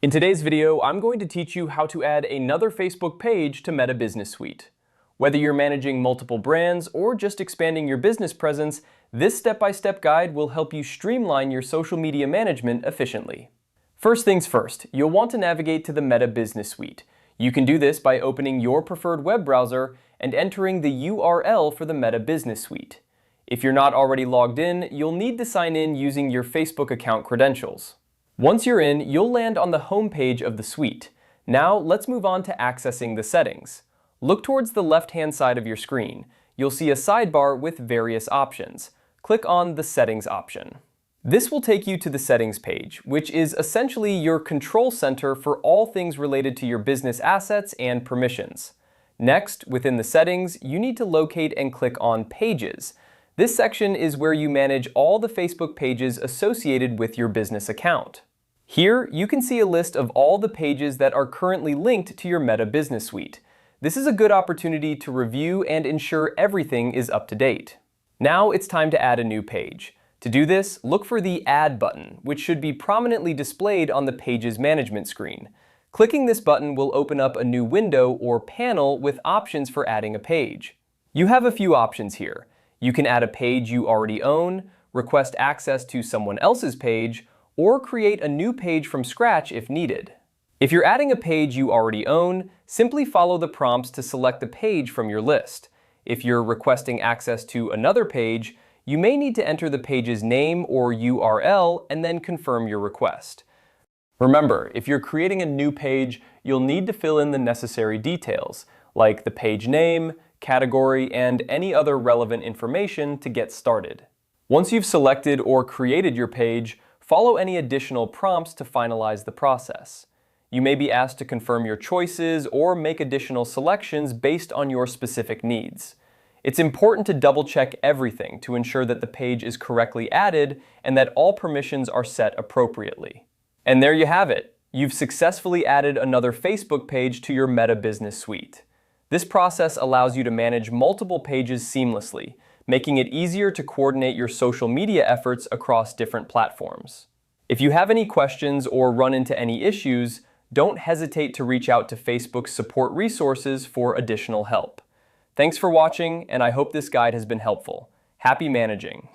In today's video, I'm going to teach you how to add another Facebook page to Meta Business Suite. Whether you're managing multiple brands or just expanding your business presence, this step-by-step guide will help you streamline your social media management efficiently. First things first, you'll want to navigate to the Meta Business Suite. You can do this by opening your preferred web browser and entering the URL for the Meta Business Suite. If you're not already logged in, you'll need to sign in using your Facebook account credentials. Once you're in, you'll land on the home page of the suite. Now, let's move on to accessing the settings. Look towards the left-hand side of your screen. You'll see a sidebar with various options. Click on the Settings option. This will take you to the Settings page, which is essentially your control center for all things related to your business assets and permissions. Next, within the settings, you need to locate and click on Pages. This section is where you manage all the Facebook pages associated with your business account. Here, you can see a list of all the pages that are currently linked to your Meta Business Suite. This is a good opportunity to review and ensure everything is up to date. Now it's time to add a new page. To do this, look for the Add button, which should be prominently displayed on the Pages Management screen. Clicking this button will open up a new window or panel with options for adding a page. You have a few options here. You can add a page you already own, request access to someone else's page, or create a new page from scratch if needed. If you're adding a page you already own, simply follow the prompts to select the page from your list. If you're requesting access to another page, you may need to enter the page's name or URL and then confirm your request. Remember, if you're creating a new page, you'll need to fill in the necessary details, like the page name, category, and any other relevant information to get started. Once you've selected or created your page, follow any additional prompts to finalize the process. You may be asked to confirm your choices or make additional selections based on your specific needs. It's important to double-check everything to ensure that the page is correctly added and that all permissions are set appropriately. And there you have it. You've successfully added another Facebook page to your Meta Business Suite. This process allows you to manage multiple pages seamlessly, making it easier to coordinate your social media efforts across different platforms. If you have any questions or run into any issues, don't hesitate to reach out to Facebook's support resources for additional help. Thanks for watching, and I hope this guide has been helpful. Happy managing!